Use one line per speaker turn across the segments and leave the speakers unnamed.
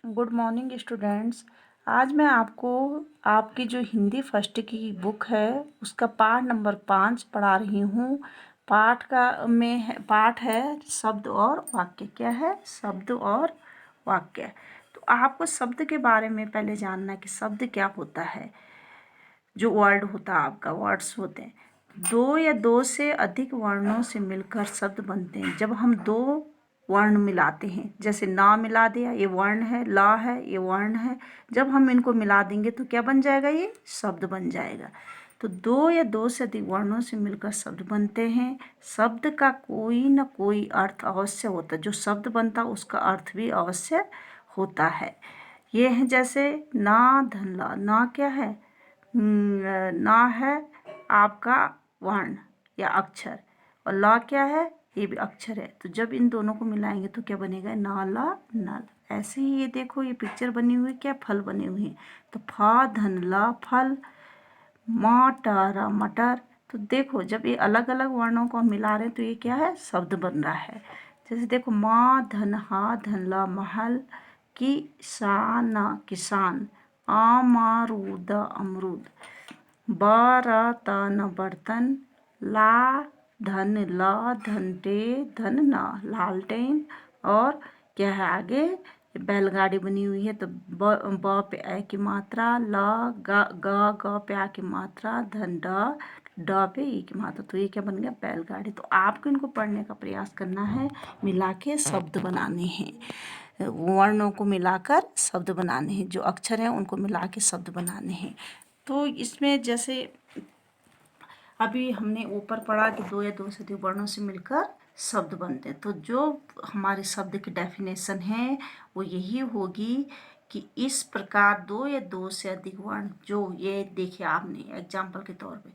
Good morning students. आज मैं आपको आपकी जो हिंदी फर्स्ट की बुक है उसका पाठ नंबर 5 पढ़ा रही हूँ। पाठ है शब्द और वाक्य। क्या है? शब्द और वाक्य। तो आपको शब्द के बारे में पहले जानना है कि शब्द क्या होता है। जो वर्ड होता है आपका, वर्ड्स होते हैं, दो या दो से अधिक वर्णों से मिलकर शब्द बनते हैं। जब हम दो वर्ण मिलाते हैं, जैसे ना मिला दिया, ये वर्ण है, ला है, ये वर्ण है, जब हम इनको मिला देंगे तो क्या बन जाएगा? ये शब्द बन जाएगा। तो दो या दो से अधिक वर्णों से मिलकर शब्द बनते हैं। शब्द का कोई न कोई अर्थ अवश्य होता है। जो शब्द बनता उसका अर्थ भी अवश्य होता है। ये है जैसे ना, धन, ला। ना क्या है? ना है आपका वर्ण या अक्षर, और ला क्या है? ये भी अक्षर है। तो जब इन दोनों को मिलाएंगे तो क्या बनेगा? नाला, नल। ऐसे ही ये देखो, ये पिक्चर बनी हुई, क्या फल बने हुए हैं। तो फा धन ला फल, मटर मटर। तो देखो, जब ये अलग अलग वर्णों को हम मिला रहे हैं तो ये क्या है? शब्द बन रहा है। जैसे देखो, माँ धन हा धन ला महल, किसान किसान, अमरूद अमरूद, बर्तन बर्तन, ला धन ला धनटे धन ना लालटेन। और क्या है आगे? बैलगाड़ी बनी हुई है। तो ब पे ए की मात्रा, ला ग पे आ की मात्रा, धन ड पे ई की मात्रा। तो ये क्या बन गया? बैलगाड़ी। तो आपको इनको पढ़ने का प्रयास करना है, मिला के शब्द बनाने हैं। वर्णों को मिलाकर शब्द बनाने हैं, जो अक्षर हैं उनको मिला के शब्द बनाने हैं। तो इसमें जैसे अभी हमने ऊपर पढ़ा कि दो या दो से अधिक वर्णों से मिलकर शब्द बनते हैं। तो जो हमारे शब्द की डेफिनेशन है वो यही होगी कि इस प्रकार दो या दो से अधिक वर्ण, जो ये देखिए आपने एग्जाम्पल के तौर पे,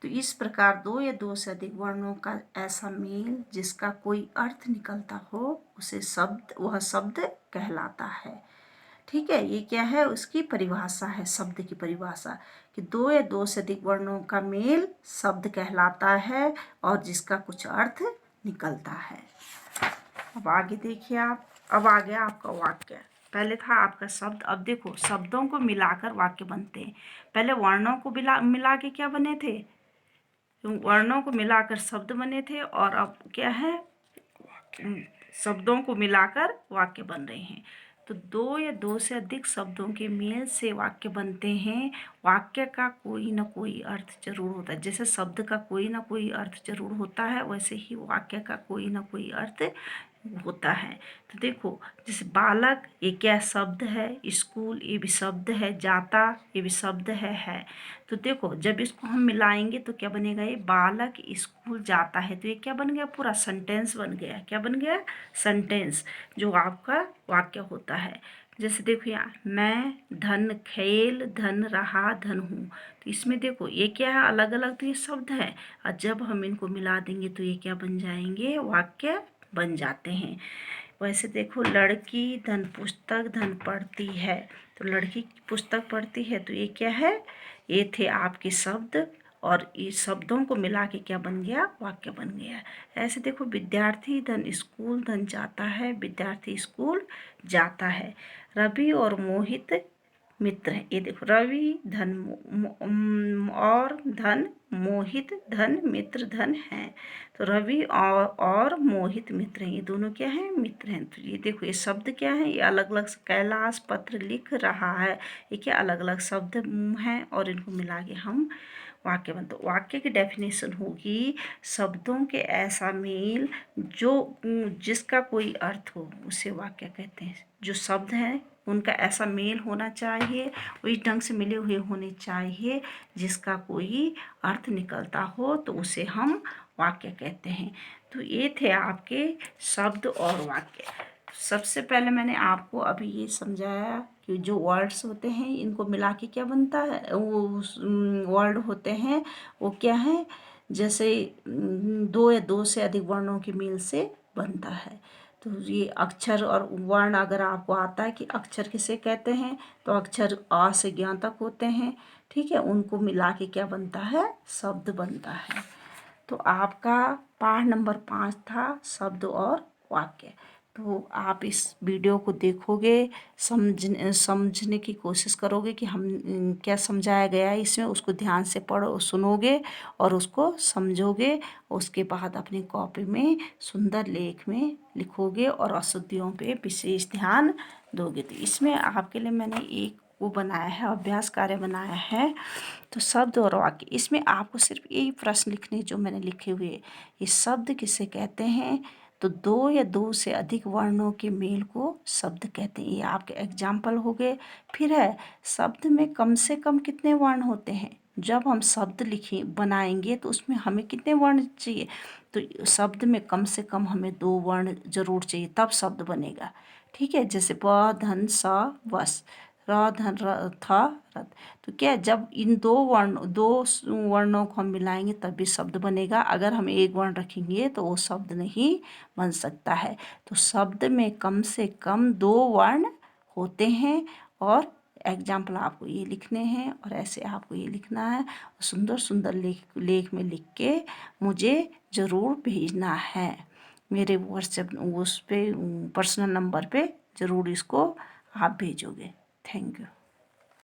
तो इस प्रकार दो या दो से अधिक वर्णों का ऐसा मेल जिसका कोई अर्थ निकलता हो उसे शब्द, वह शब्द कहलाता है। ठीक है, ये क्या है? उसकी परिभाषा है, शब्द की परिभाषा, कि दो या दो से अधिक वर्णों का मेल शब्द कहलाता है और जिसका कुछ अर्थ निकलता है। अब आगे देखिए आप, अब आ गया आपका वाक्य। पहले था आपका शब्द, अब देखो शब्दों को मिलाकर वाक्य बनते हैं। पहले वर्णों को मिला के क्या बने थे? वर्णों को मिलाकर शब्द बने थे, और अब क्या है? शब्दों को मिलाकर वाक्य बन रहे हैं। तो दो या दो से अधिक शब्दों के मेल से वाक्य बनते हैं। वाक्य का कोई ना कोई अर्थ जरूर होता है। जैसे शब्द का कोई ना कोई अर्थ जरूर होता है, वैसे ही वाक्य का कोई ना कोई अर्थ होता है। तो देखो, जैसे बालक, ये क्या शब्द है? स्कूल, ये भी शब्द है। जाता, ये भी शब्द है। तो देखो, जब इसको हम मिलाएंगे तो क्या बनेगा? ये बालक स्कूल जाता है। तो ये क्या बन गया? पूरा सेंटेंस बन गया। क्या बन गया? सेंटेंस, जो आपका वाक्य होता है। जैसे देखो यहाँ, मैं धन खेल धन रहा धन हूँ। तो इसमें देखो ये क्या है? अलग अलग तो ये शब्द है, और जब हम इनको मिला देंगे तो ये क्या बन जाएंगे? वाक्य बन जाते हैं। वैसे देखो, लड़की धन पुस्तक धन पढ़ती है। तो लड़की पुस्तक पढ़ती है, तो ये क्या है? ये थे आपके शब्द, और इस शब्दों को मिला के क्या बन गया? वाक्य बन गया। ऐसे देखो, विद्यार्थी धन स्कूल धन जाता है, विद्यार्थी स्कूल जाता है। रवि और मोहित मित्र हैं। ये देखो, रवि धन और धन, मोहित धन, मित्र धन है। तो रवि और मोहित मित्र हैं। ये दोनों क्या हैं? मित्र हैं। तो ये देखो, ये शब्द क्या है? ये अलग अलग, कैलाश पत्र लिख रहा है, ये क्या अलग अलग शब्द हैं, और इनको मिला के हम वाक्य बनते। तो वाक्य की डेफिनेशन होगी शब्दों के ऐसा मेल जो जिसका कोई अर्थ हो, उसे वाक्य कहते हैं। जो शब्द हैं उनका ऐसा मेल होना चाहिए, उस ढंग से मिले हुए होने चाहिए जिसका कोई अर्थ निकलता हो, तो उसे हम वाक्य कहते हैं। तो ये थे आपके शब्द और वाक्य। सबसे पहले मैंने आपको अभी ये समझाया कि जो वर्ड्स होते हैं इनको मिला के क्या बनता है, वो वर्ड होते हैं वो क्या है? जैसे दो या दो से अधिक वर्णों के मेल से बनता है। तो ये अक्षर और वर्ण अगर आपको आता है कि अक्षर किसे कहते हैं, तो अक्षर आ से ज्ञ तक होते हैं। ठीक है, उनको मिला के क्या बनता है? शब्द बनता है। तो आपका पाठ नंबर 5 था शब्द और वाक्य। तो आप इस वीडियो को देखोगे, समझने की कोशिश करोगे कि हम क्या समझाया गया है इसमें, उसको ध्यान से पढ़ो, सुनोगे और उसको समझोगे। उसके बाद अपनी कॉपी में सुंदर लेख में लिखोगे और अशुद्धियों पे विशेष ध्यान दोगे। तो इसमें आपके लिए मैंने एक वो बनाया है, अभ्यास कार्य बनाया है। तो शब्द और वाक्य, इसमें आपको सिर्फ यही प्रश्न लिखने जो मैंने लिखे हुए। ये शब्द किसे कहते हैं? तो दो या दो से अधिक वर्णों के मेल को शब्द कहते हैं। ये आपके एग्जाम्पल हो गए। फिर है, शब्द में कम से कम कितने वर्ण होते हैं? जब हम शब्द लिखें बनाएंगे तो उसमें हमें कितने वर्ण चाहिए? तो शब्द में कम से कम हमें 2 वर्ण जरूर चाहिए, तब शब्द बनेगा। ठीक है, जैसे प धन स वस, र धन था रथ। तो क्या है, जब इन दो वर्णों को हम मिलाएंगे तब भी शब्द बनेगा। अगर हम एक वर्ण रखेंगे तो वो शब्द नहीं बन सकता है। तो शब्द में कम से कम 2 वर्ण होते हैं और एग्जाम्पल आपको ये लिखने हैं और ऐसे आपको ये लिखना है। सुंदर सुंदर लेख में लिख के मुझे ज़रूर भेजना है। मेरे व्हाट्सएप उस पे पर्सनल नंबर पे ज़रूर इसको आप भेजोगे। Thank you.